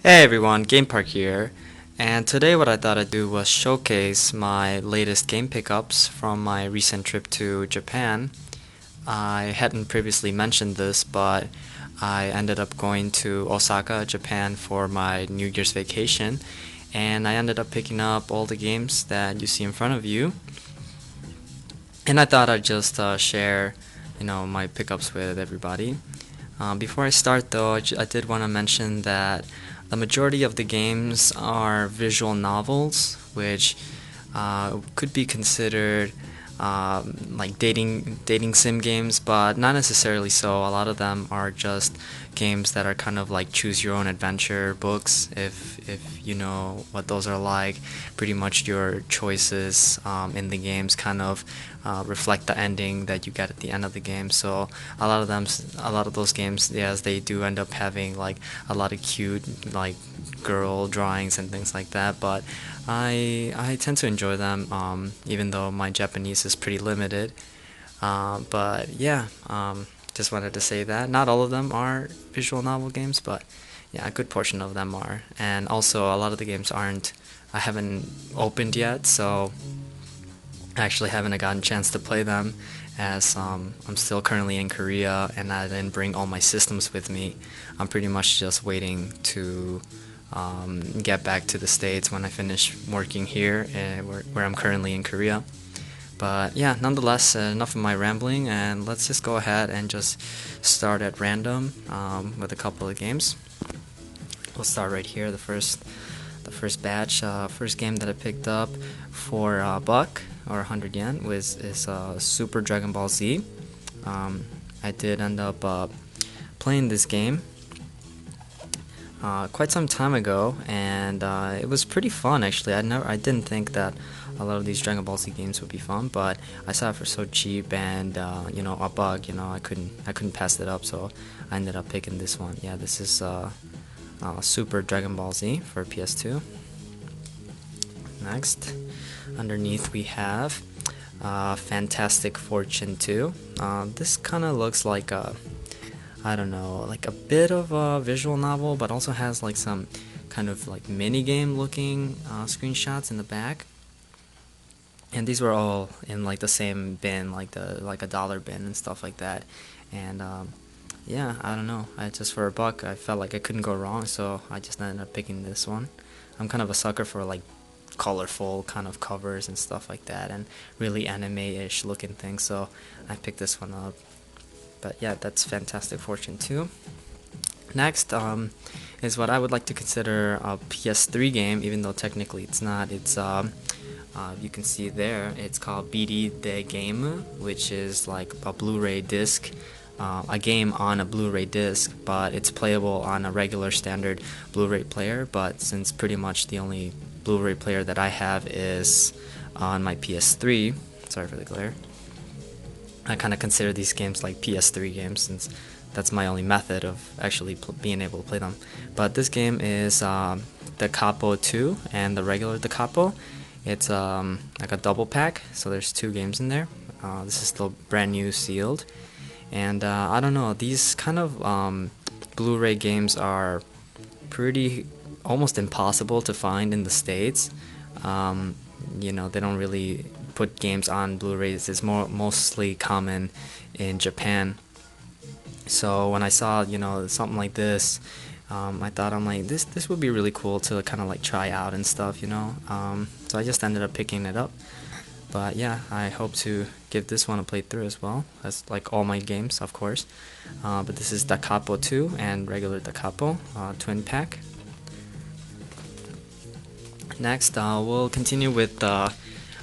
Hey everyone, Game Park here, and today what I thought I'd do was showcase my latest game pickups from my recent trip to Japan. I hadn't previously mentioned this, but I ended up going to Osaka, Japan for my New Year's vacation, and I ended up picking up all the games that you see in front of you. And I thought I'd just share, my pickups with everybody. Before I start, though, I did want to mention that the majority of the games are visual novels, which could be considered like dating sim games, but not necessarily so. A lot of them are just games that are kind of like choose your own adventure books. If you know what those are like, pretty much your choices in the games kind of reflect the ending that you get at the end of the game. So a lot of those games, yes, they do end up having like a lot of cute like girl drawings and things like that. But I tend to enjoy them, even though my Japanese is pretty limited. But yeah, just wanted to say that not all of them are visual novel games, but yeah, a good portion of them are. And also, a lot of the games aren't. I haven't opened yet, so I actually haven't gotten a chance to play them, as I'm still currently in Korea and I didn't bring all my systems with me. I'm pretty much just waiting to get back to the States when I finish working here, where I'm currently in Korea. But yeah, nonetheless, enough of my rambling, and let's just go ahead and just start at random with a couple of games. We'll start right here. The first batch, first game that I picked up for a buck or 100 yen is Super Dragon Ball Z. I did end up playing this game quite some time ago, and it was pretty fun actually. I didn't think that a lot of these Dragon Ball Z games would be fun, but I saw it for so cheap and a bug. I couldn't pass it up, so I ended up picking this one. Yeah, this is Super Dragon Ball Z for PS2. Next, underneath we have Fantastic Fortune 2. This kind of looks like I don't know, like a bit of a visual novel, but also has like some kind of like mini game looking screenshots in the back. And these were all in like the same bin, like a dollar bin and stuff like that. And yeah, I don't know. I just for a buck, I felt like I couldn't go wrong, so I just ended up picking this one. I'm kind of a sucker for like colorful kind of covers and stuff like that, and really anime-ish looking things, so I picked this one up. But yeah, that's Fantastic Fortune 2. Next is what I would like to consider a PS3 game, even though technically it's not. It's you can see there, it's called BD Game, which is like a Blu-ray disc, a game on a Blu-ray disc, but it's playable on a regular standard Blu-ray player. But since pretty much the only Blu-ray player that I have is on my PS3, sorry for the glare, I kind of consider these games like PS3 games, since that's my only method of actually being able to play them. But this game is the Capo 2 and the regular the Capo. It's like a double pack, so there's two games in there. This is still brand new, sealed. And I don't know, these kind of Blu-ray games are pretty almost impossible to find in the States. They don't really put games on Blu-rays. It's mostly common in Japan. So when I saw something like this, I thought, I'm like, this would be really cool to kind of like try out and stuff. So I just ended up picking it up. But yeah, I hope to give this one a playthrough as well, as like all my games, of course. But this is Da Capo 2 and regular Da Capo twin pack. Next, we'll continue with the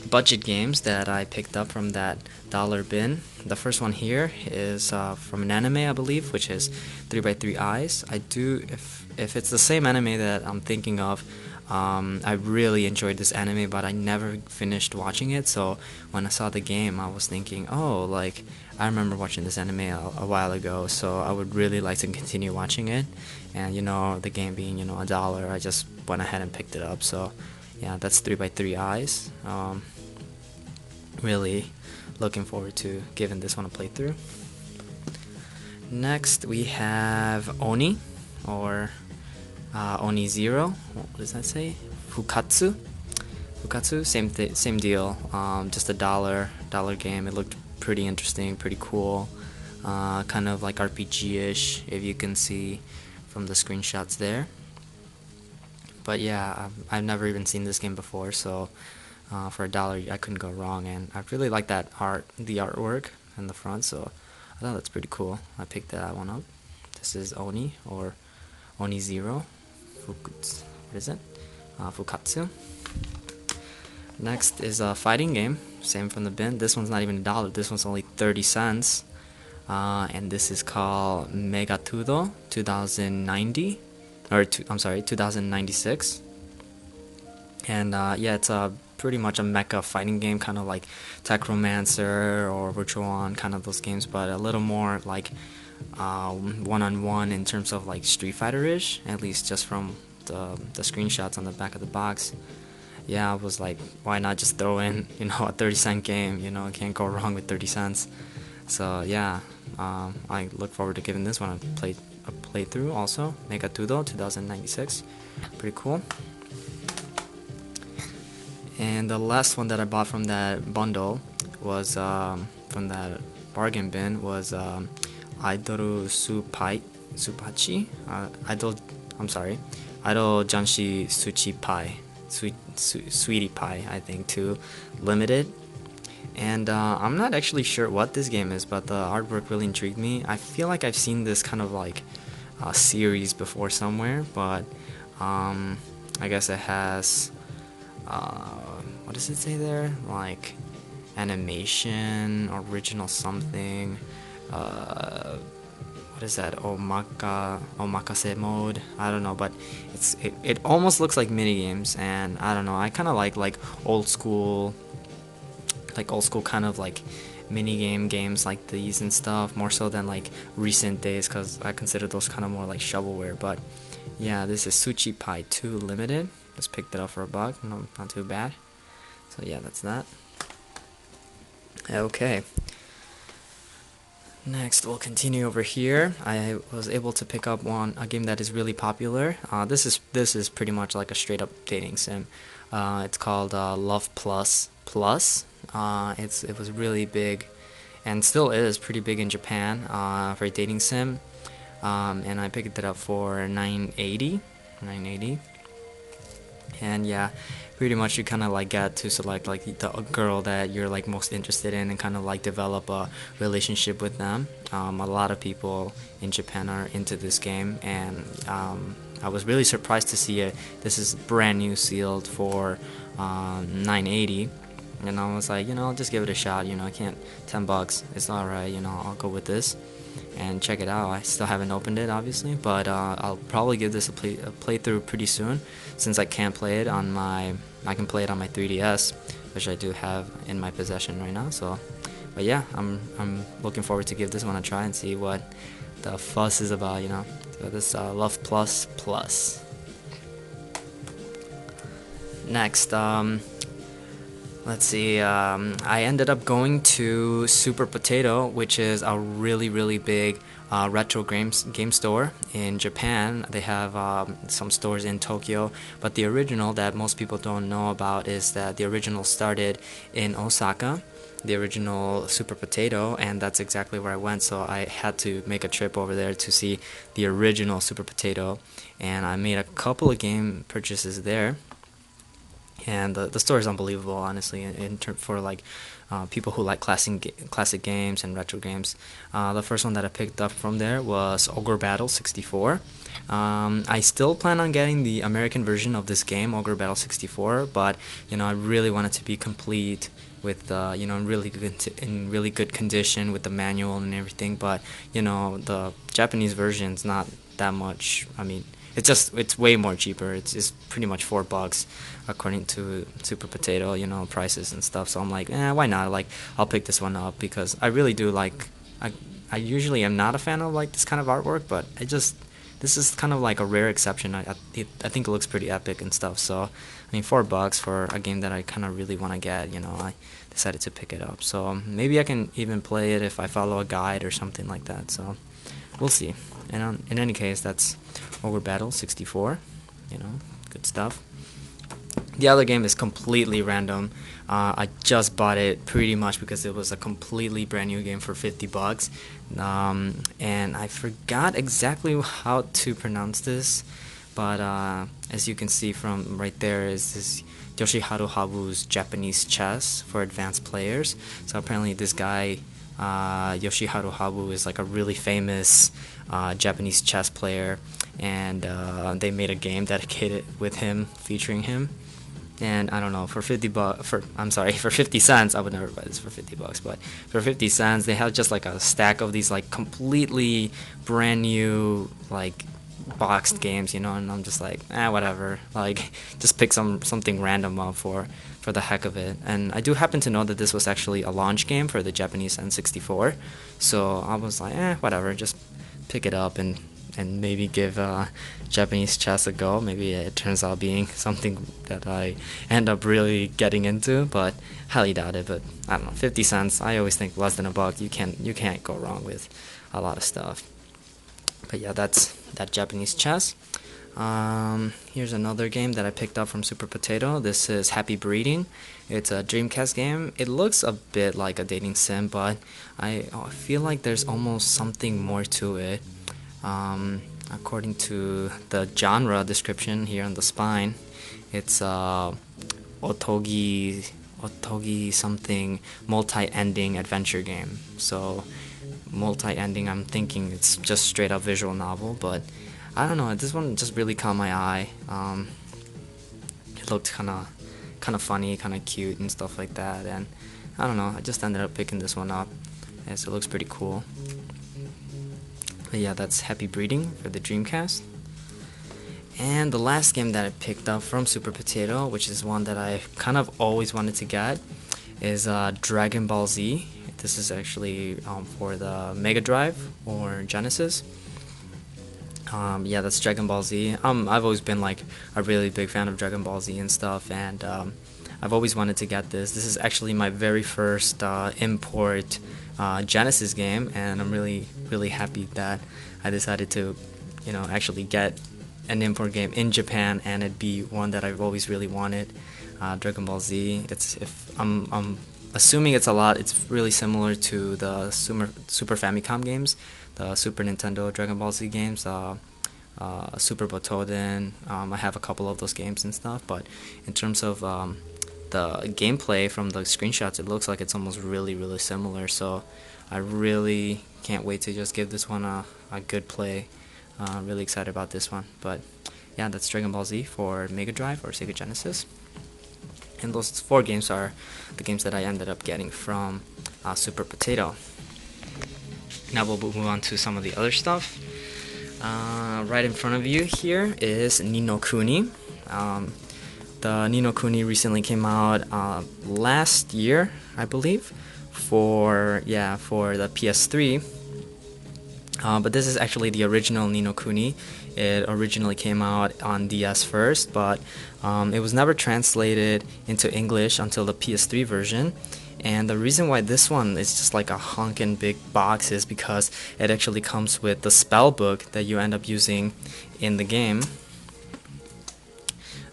budget games that I picked up from that dollar bin. The first one here is from an anime, I believe, which is 3x3 Eyes. If it's the same anime that I'm thinking of, I really enjoyed this anime, but I never finished watching it. So when I saw the game, I was thinking, oh, like I remember watching this anime a while ago, so I would really like to continue watching it. And the game being a dollar, I just went ahead and picked it up. So yeah, that's 3x3 Eyes. Really looking forward to giving this one a playthrough. Next we have Oni, or Oni Zero. What does that say? Fukatsu. Fukatsu. Same deal. Just a dollar game. It looked pretty interesting, pretty cool. Kind of like RPG-ish, if you can see from the screenshots there. But yeah, I've never even seen this game before, so for $1, I couldn't go wrong. And I really like that the artwork in the front, so I thought that's pretty cool. I picked that one up. This is Oni, or Oni Zero. What is it? Fukatsu. Next is a fighting game, same from the bin. This one's not even $1. This one's only 30 cents. And this is called Megatudo 2090, or I'm sorry, 2096. And yeah, it's pretty much a mecha fighting game, kind of like Techromancer or Virtuon, kind of those games, but a little more like one-on-one in terms of like Street Fighter-ish, at least just from the screenshots on the back of the box. Yeah, I was like, why not just throw in, a 30-cent game? Can't go wrong with 30 cents. So yeah, I look forward to giving this one a playthrough also. Megatudo 2096, pretty cool. And the last one that I bought from that bundle was from that bargain bin was Idol Supachi, Idol Janshi Suchi Pie, Sweetie Pie, I think, 2 limited. And I'm not actually sure what this game is, but the artwork really intrigued me. I feel like I've seen this kind of like series before somewhere, but I guess it has what does it say there? Like animation, original something. What is that? Omakase mode. I don't know, but it almost looks like mini games, and I don't know. I kind of like old school kind of like mini games like these and stuff, more so than like recent days, because I consider those kind of more like shovelware. But yeah, this is Suchi Pie 2 limited. Just picked it up for $1. No, not too bad. So yeah, that's that. Okay. Next, we'll continue over here. I was able to pick up a game that is really popular. This is pretty much like a straight up dating sim. It's called Love Plus Plus. It was really big, and still is pretty big in Japan for a dating sim. And I picked it up for $9.80. And yeah, pretty much you kind of like get to select like the girl that you're like most interested in, and kind of like develop a relationship with them. A lot of people in Japan are into this game, and I was really surprised to see it. This is brand new, sealed for $9.80. And I was like, I'll just give it a shot. I can't, $10, it's alright. I'll go with this and check it out. I still haven't opened it, obviously, but I'll probably give this a playthrough pretty soon, since I can't play it on I can play it on my 3DS, which I do have in my possession right now. So, but yeah, I'm looking forward to give this one a try and see what the fuss is about. So this Love Plus Plus. Next, let's see, I ended up going to Super Potato, which is a really big retro game store in Japan. They have some stores in Tokyo, but the original that most people don't know about is that the original started in Osaka, the original Super Potato, and that's exactly where I went. So I had to make a trip over there to see the original Super Potato, and I made a couple of game purchases there. And the store is unbelievable, honestly, for like people who like classic games and retro games. The first one that I picked up from there was Ogre Battle 64. I still plan on getting the American version of this game, Ogre Battle 64, but I really want it to be complete with in really good condition with the manual and everything. But the Japanese version's not that much. I mean, it's way more cheaper. It's pretty much $4 according to Super Potato, prices and stuff. So I'm like, why not? Like, I'll pick this one up because I really do like. I usually am not a fan of like this kind of artwork, but this is kind of like a rare exception. I think it looks pretty epic and stuff. So I mean, $4 for a game that I kind of really want to get. I decided to pick it up. So maybe I can even play it if I follow a guide or something like that. So we'll see. And in any case, that's Over Battle 64. You know, good stuff. The other game is completely random. I just bought it pretty much because it was a completely brand new game for $50. And I forgot exactly how to pronounce this, but as you can see from right there is this Yoshiharu Habu's Japanese chess for advanced players. So apparently this guy, Yoshiharu Habu, is like a really famous Japanese chess player, and they made a game dedicated with him, featuring him. And I don't know, for for 50 cents, I would never buy this for $50, but for 50 cents, they have just like a stack of these like completely brand new like boxed games, you know, and I'm just like, whatever, like just pick something random up for the heck of it. And I do happen to know that this was actually a launch game for the Japanese N64, so I was like, whatever, just pick it up and maybe give Japanese chess a go. Maybe it turns out being something that I end up really getting into, but highly doubt it. But I don't know, 50 cents. I always think less than a buck. You can't go wrong with a lot of stuff. But yeah, that's that Japanese chess. Here's another game that I picked up from Super Potato. This is Happy Breeding. It's a Dreamcast game. It looks a bit like a dating sim, but I feel like there's almost something more to it. According to the genre description here on the spine, it's otogi something multi-ending adventure game. So multi-ending, I'm thinking it's just straight up visual novel, but I don't know, this one just really caught my eye. It looked kind of funny, kind of cute and stuff like that, and I don't know, I just ended up picking this one up as it looks pretty cool. But yeah, that's Happy Breeding for the Dreamcast. And the last game that I picked up from Super Potato, which is one that I kind of always wanted to get, is Dragon Ball Z. This is actually for the Mega Drive or Genesis. Yeah, that's Dragon Ball Z. I've always been like a really big fan of Dragon Ball Z and stuff, and I've always wanted to get this. This is actually my very first import Genesis game, and I'm really happy that I decided to, actually get an import game in Japan, and it be one that I've always really wanted. Dragon Ball Z. I'm assuming it's really similar to the Super Famicom games, the Super Nintendo Dragon Ball Z games, Super Botoden. I have a couple of those games and stuff, but in terms of the gameplay from the screenshots, it looks like it's almost really similar, so I really can't wait to just give this one a good play. Really excited about this one. But yeah, that's Dragon Ball Z for Mega Drive or Sega Genesis, and those 4 games are the games that I ended up getting from Super Potato. Now we'll move on to some of the other stuff. Right in front of you here is Ninokuni. The Ninokuni recently came out last year, I believe, for the PS3. But this is actually the original Ninokuni. It originally came out on DS first, but it was never translated into English until the PS3 version. And the reason why this one is just like a honkin' big box is because it actually comes with the spell book that you end up using in the game.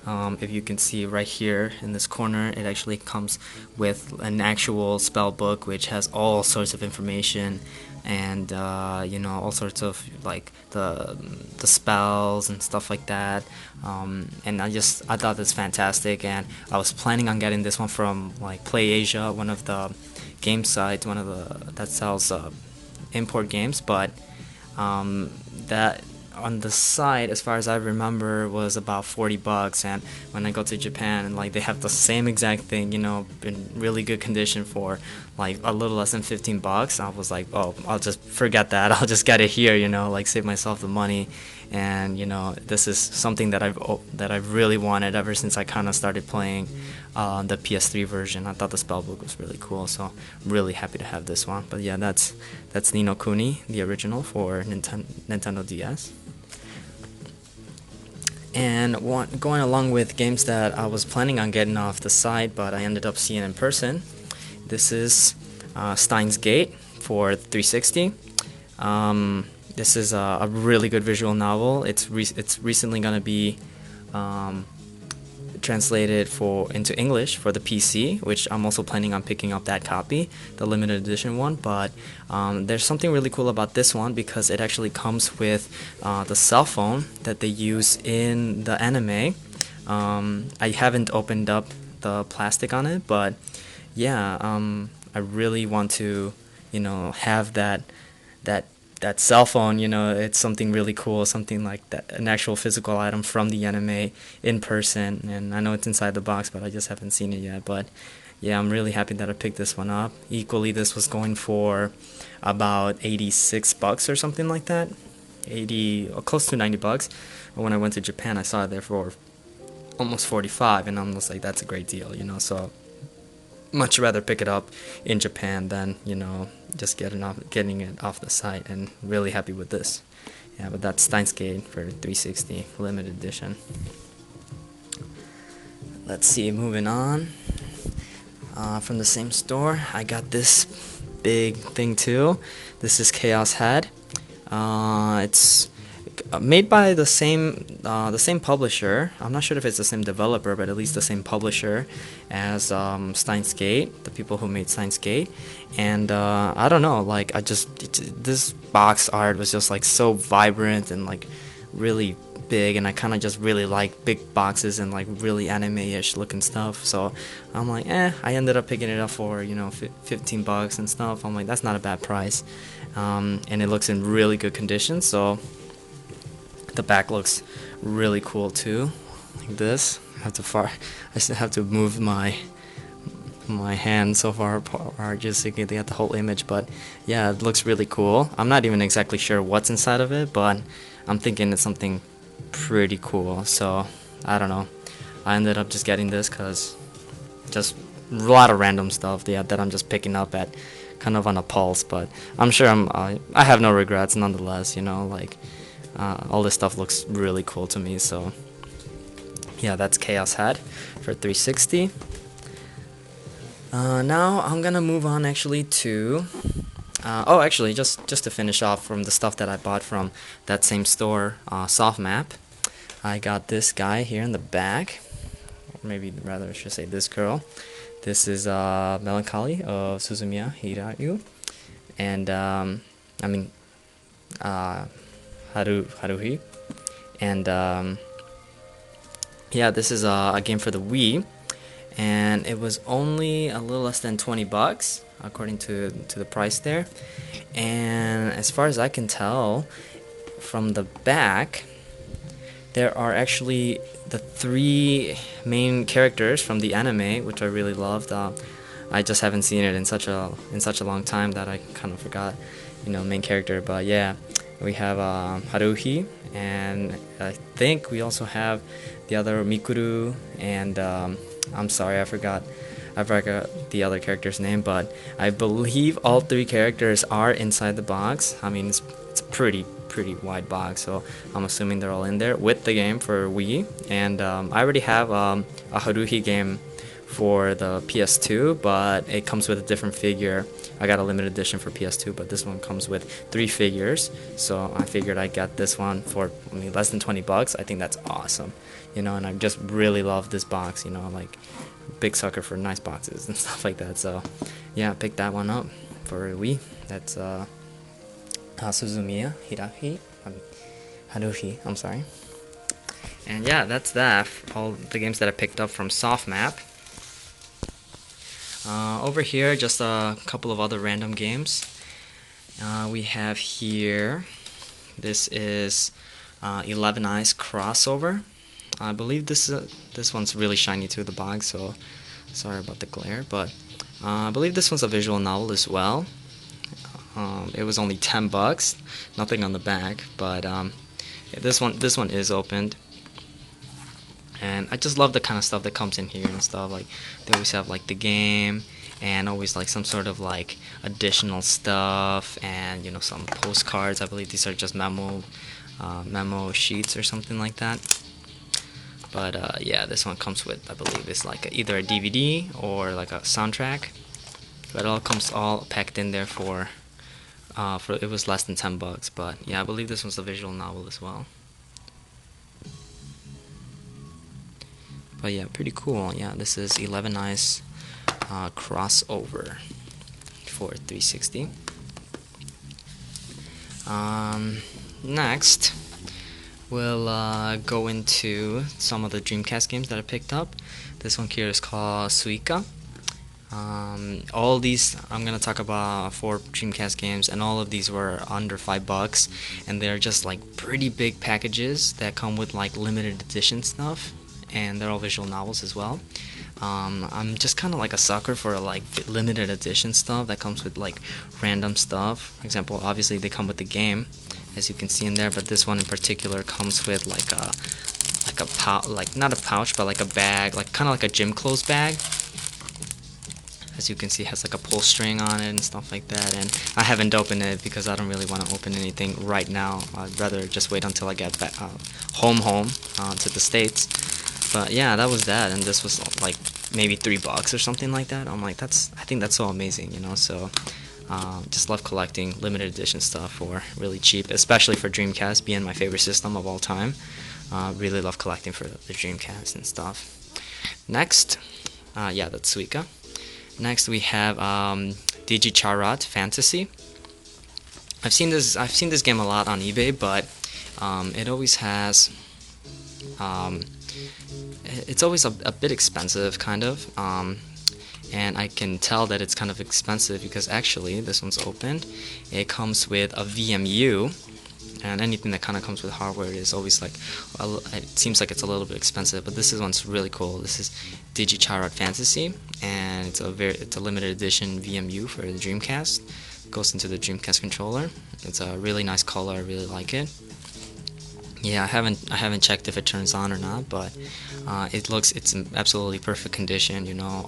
If you can see right here in this corner, it actually comes with an actual spell book which has all sorts of information and all sorts of like the spells and stuff like that. And I thought that's fantastic, and I was planning on getting this one from like Play Asia, one of the game sites, that sells import games, but that on the site, as far as I remember, was about $40, and when I go to Japan and like they have the same exact thing, in really good condition for like a little less than $15, I was like, oh, I'll just forget that. I'll just get it here, like save myself the money. And this is something that I've really wanted ever since I kind of started playing the PS3 version. I thought the spellbook was really cool, so I'm really happy to have this one. But yeah, that's Ninokuni, the original for Nintendo DS. And going along with games that I was planning on getting off the site, but I ended up seeing in person. This is Steins Gate for 360. This is a really good visual novel. It's recently gonna be um, translated into English for the PC, which I'm also planning on picking up that copy, the limited edition one. But there's something really cool about this one because it actually comes with the cell phone that they use in the anime. I haven't opened up the plastic on it, but yeah, I really want to, have that that cell phone. It's something really cool, something like that, an actual physical item from the anime in person. And I know it's inside the box, but I just haven't seen it yet. But yeah, I'm really happy that I picked this one up. Equally, this was going for about $86 or something like that, 80 or close to $90. But when I went to Japan, I saw it there for almost 45, and I'm just like, that's a great deal. So much rather pick it up in Japan than just getting it off the site, and really happy with this. Yeah, but that's Steins Gate for 360 limited edition. Let's see, moving on. From the same store, I got this big thing too. This is Chaos Head. It's made by the same publisher. I'm not sure if it's the same developer, but at least the same publisher as Steins Gate, the people who made Steins Gate. And I don't know, like this box art was just like so vibrant and like really big, and I kind of just really like big boxes and like really anime-ish looking stuff. So I'm like, I ended up picking it up for $15 and stuff. I'm like, that's not a bad price, and it looks in really good condition. So the back looks really cool too, like this. I still have to move my hand so far apart just to get the whole image. But yeah, it looks really cool. I'm not even exactly sure what's inside of it, but I'm thinking it's something pretty cool. So I don't know. I ended up just getting this because just a lot of random stuff that I'm just picking up at kind of on a pulse. But I'm sure I have no regrets nonetheless. All this stuff looks really cool to me. So yeah, that's Chaos Head for 360. Now I'm gonna move on actually to actually just to finish off from the stuff that I bought from that same store, Soft Map. I got this guy here in the back, or maybe rather I should say this girl. This is Melancholy of Suzumiya Hiryu, and Haruhi, and yeah, this is a game for the Wii, and it was only a little less than $20 according to the price there. And as far as I can tell from the back, there are actually the 3 main characters from the anime, which I really loved. I just haven't seen it in such a long time that I kind of forgot, main character. But yeah, we have Haruhi, and I think we also have the other Mikuru, and I'm sorry, I forgot the other character's name, but I believe all 3 characters are inside the box. I mean, it's a pretty wide box, so I'm assuming they're all in there with the game for Wii. And I already have a Haruhi game for the PS2, but it comes with a different figure. I got a limited edition for PS2, but this one comes with 3 figures, so I figured I got this one for less than $20. I think that's awesome, and I just really love this box. Like big sucker for nice boxes and stuff like that. So yeah, I picked that one up for Wii. That's Suzumiya Haruhi, I'm sorry. And yeah, that's that. All the games that I picked up from Soft Map. Over here, just a couple of other random games. We have here, this is 11 Eyes Crossover. I believe this one's really shiny to the box, so sorry about the glare. But I believe this one's a visual novel as well. It was only $10, nothing on the back, but this one is opened. And I just love the kind of stuff that comes in here and stuff. Like they always have like the game, and always like some sort of like additional stuff, and some postcards. I believe these are just memo sheets or something like that. But yeah, this one comes with, I believe it's like either a DVD or like a soundtrack. But it all comes all packed in there for it was less than $10, but yeah, I believe this was a visual novel as well. But yeah, pretty cool. Yeah, this is 11 Eyes crossover for 360. Next, we'll go into some of the Dreamcast games that I picked up. This one here is called Suika. All these, I'm gonna talk about 4 Dreamcast games, and all of these were under $5, and they're just like pretty big packages that come with like limited edition stuff, and they're all visual novels as well. I'm just kind of like a sucker for like limited edition stuff that comes with like random stuff. For example, obviously they come with the game, as you can see in there, but this one in particular comes with like a like not a pouch, but like a bag, like kind of like a gym clothes bag. As you can see, it has like a pull string on it and stuff like that, and I haven't opened it because I don't really want to open anything right now. I'd rather just wait until I get back home to the States. But yeah, that was that, and this was like maybe $3 or something like that. I'm like, I think that's so amazing, you know. So just love collecting limited edition stuff for really cheap, especially for Dreamcast, being my favorite system of all time. Really love collecting for the Dreamcast and stuff. Next, yeah, that's Suika. Next we have Digicharat Fantasy. I've seen this game a lot on eBay, but it always has it's always a bit expensive, kind of, and I can tell that it's kind of expensive because actually this one's opened. It comes with a VMU, and anything that kind of comes with hardware is always like, well, it seems like it's a little bit expensive, but this one's really cool. This is Digicharat Fantasy, and it's a limited edition VMU for the Dreamcast. It goes into the Dreamcast controller. It's a really nice color. I really like it. Yeah, I haven't checked if it turns on or not, but it's in absolutely perfect condition. You know,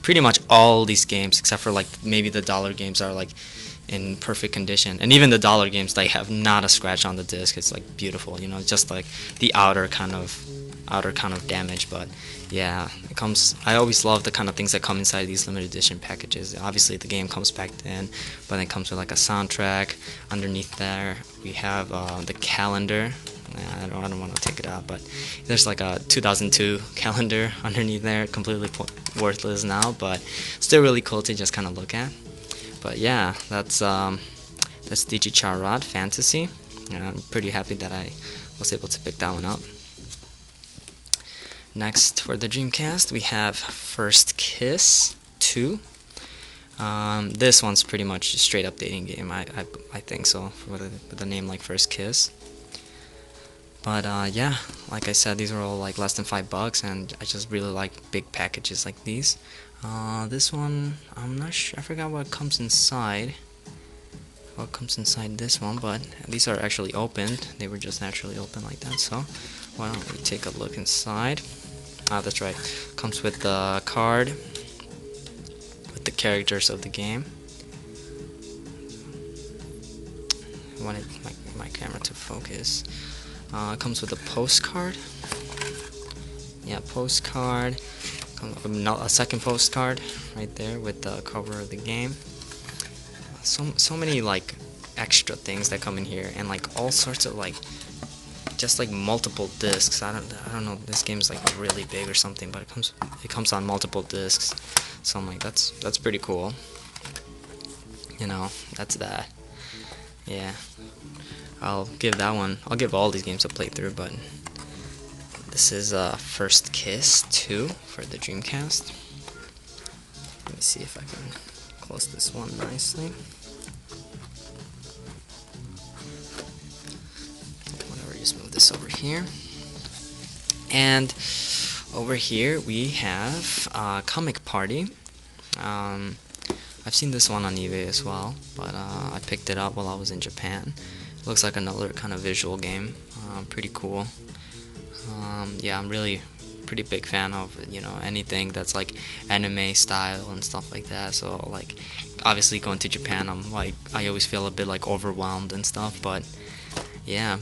pretty much all these games, except for like maybe the dollar games, are like in perfect condition, and even the dollar games, they have not a scratch on the disc. It's like beautiful, you know, just like the outer kind of damage. But yeah, I always love the kind of things that come inside these limited edition packages. Obviously the game comes packed in, but it comes with like a soundtrack. Underneath there we have the calendar. I don't want to take it out, but there's like a 2002 calendar underneath there, completely worthless now, but still really cool to just kind of look at. But yeah, that's Digicharat Fantasy, and I'm pretty happy that I was able to pick that one up. Next, for the Dreamcast, we have First Kiss 2. This one's pretty much a straight up dating game, I think so, with a name like First Kiss. But yeah, like I said, these are all like less than $5, and I just really like big packages like these. This one, I'm not sure, I forgot what comes inside. What comes inside this one, but these are actually opened. They were just naturally open like that, so why don't we take a look inside. That's right, comes with the card with the characters of the game. I wanted my camera to focus. It comes with a postcard. Yeah, postcard. A second postcard right there with the cover of the game. So many like extra things that come in here, and like all sorts of like just like multiple discs. I don't know. This game's like really big or something, but it comes on multiple discs. So I'm like, that's pretty cool. You know, that's that. Yeah. I'll give all these games a playthrough, but this is First Kiss 2 for the Dreamcast. Let me see if I can close this one nicely. Whatever, just move this over here. And over here we have Comic Party. I've seen this one on eBay as well, but I picked it up while I was in Japan. Looks like another kind of visual game. Pretty cool. Yeah, I'm really pretty big fan of, you know, anything that's like anime style and stuff like that. So like obviously going to Japan, I always feel a bit like overwhelmed and stuff, but yeah,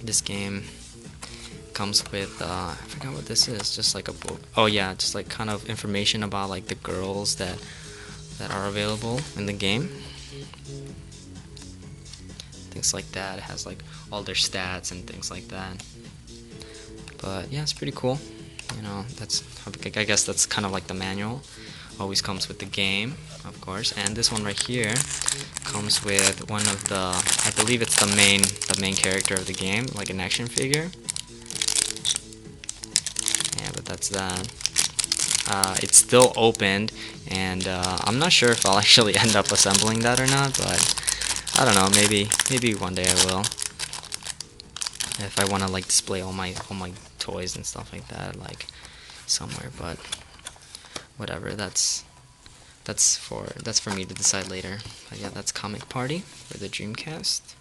this game comes with I forgot what this is, just like a book. Oh yeah, just like kind of information about like the girls that are available in the game. things like that. It has like all their stats and things like that. But yeah, it's pretty cool. You know, that's, I guess that's kind of like the manual. Always comes with the game, of course. And this one right here comes with one of the, I believe it's the main character of the game, like an action figure. Yeah, but that's that. It's still opened, and I'm not sure if I'll actually end up assembling that or not, but I don't know, maybe one day I will, if I want to like display all my toys and stuff like that, like somewhere. But whatever, that's for me to decide later. But yeah, that's Comic Party for the Dreamcast.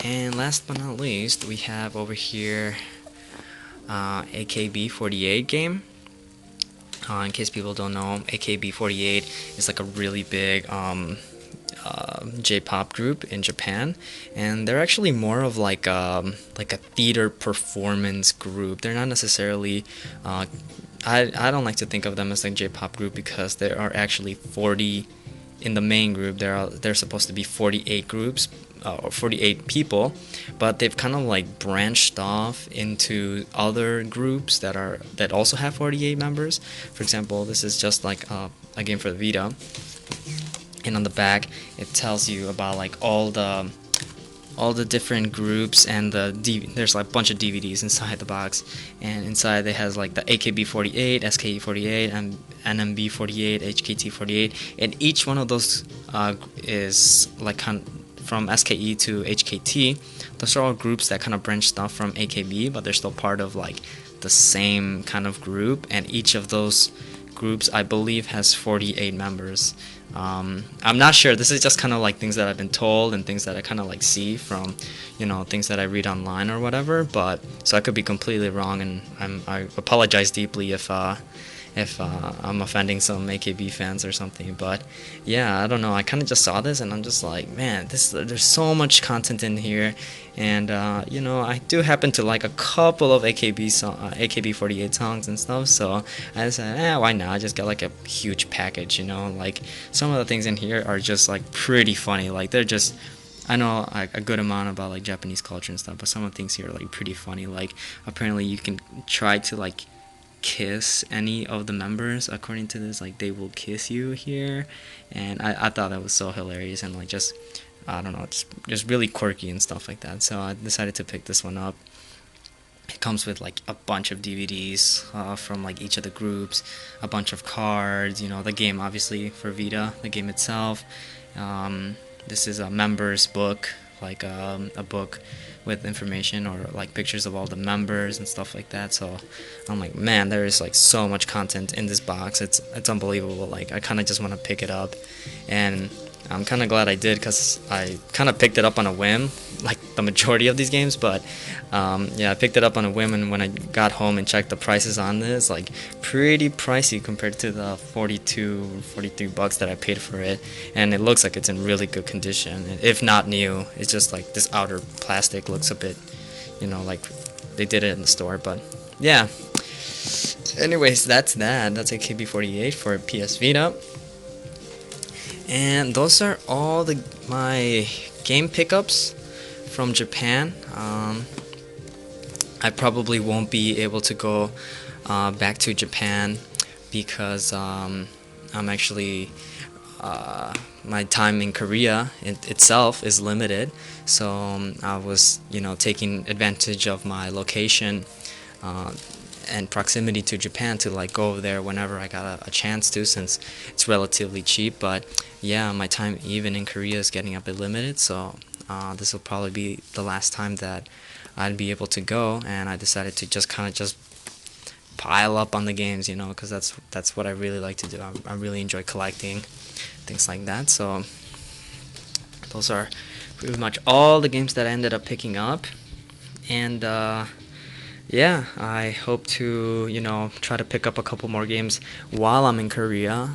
And last but not least, we have over here a KB48 game. In case people don't know, AKB48 is like a really big J-pop group in Japan, and they're actually more of like a theater performance group. They're not necessarily I don't like to think of them as like J-pop group, because there are actually 40 in the main group. There's supposed to be 48 groups, or 48 people, but they've kind of like branched off into other groups that also have 48 members. For example, this is just like a game for the Vita, and on the back it tells you about like all the different groups, and there's like a bunch of DVDs inside the box, and inside it has like the AKB48, SKE48, and NMB48, HKT48, and each one of those is like from SKE to HKT. Those are all groups that kind of branched off from AKB, but they're still part of like the same kind of group, and each of those groups, I believe, has 48 members. I'm not sure. This is just kind of like things that I've been told and things that I kind of like see from, things that I read online or whatever. But so I could be completely wrong, and I apologize deeply if I'm offending some AKB fans or something. But yeah, I don't know. I kind of just saw this and I'm just like, man, there's so much content in here, and I do happen to like a couple of AKB48 songs and stuff. So I said, why not? Just get like a huge package. Like some of the things in here are just like pretty funny. Like they're just, I know like a good amount about like Japanese culture and stuff, but some of the things here are like pretty funny. Like apparently you can try to like kiss any of the members. According to this, like they will kiss you here, and I thought that was so hilarious, and like just, I don't know, just really quirky and stuff like that. So I decided to pick this one up. It comes with like a bunch of DVDs from like each of the groups, a bunch of cards, the game obviously for Vita, the game itself. This is a members book, like a book with information or like pictures of all the members and stuff like that. So I'm like, man, there is like so much content in this box. It's unbelievable. Like I kind of just want to pick it up, and I'm kind of glad I did, because I kind of picked it up on a whim, like the majority of these games. But yeah, I picked it up on a whim, and when I got home and checked the prices on this, like pretty pricey compared to the $43 that I paid for it. And it looks like it's in really good condition, if not new. It's just like this outer plastic looks a bit, like they did it in the store. But yeah, anyways, that's AKB48 for PS Vita. And those are all my game pickups from Japan. I probably won't be able to go back to Japan, because I'm actually my time in Korea itself is limited. So I was taking advantage of my location and proximity to Japan to like go over there whenever I got a chance to, since it's relatively cheap. But yeah, my time even in Korea is getting a bit limited, so this will probably be the last time that I'd be able to go, and I decided to just pile up on the games, because that's what I really like to do. I really enjoy collecting things like that. So those are pretty much all the games that I ended up picking up, and yeah, I hope to try to pick up a couple more games while I'm in Korea.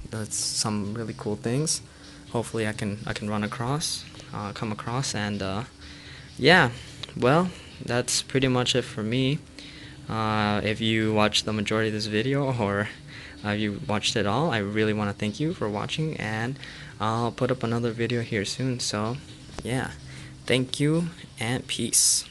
That's some really cool things. Hopefully I can come across, and yeah, well, that's pretty much it for me. If you watched the majority of this video, or you watched it all, I really want to thank you for watching, and I'll put up another video here soon. So yeah, thank you and peace.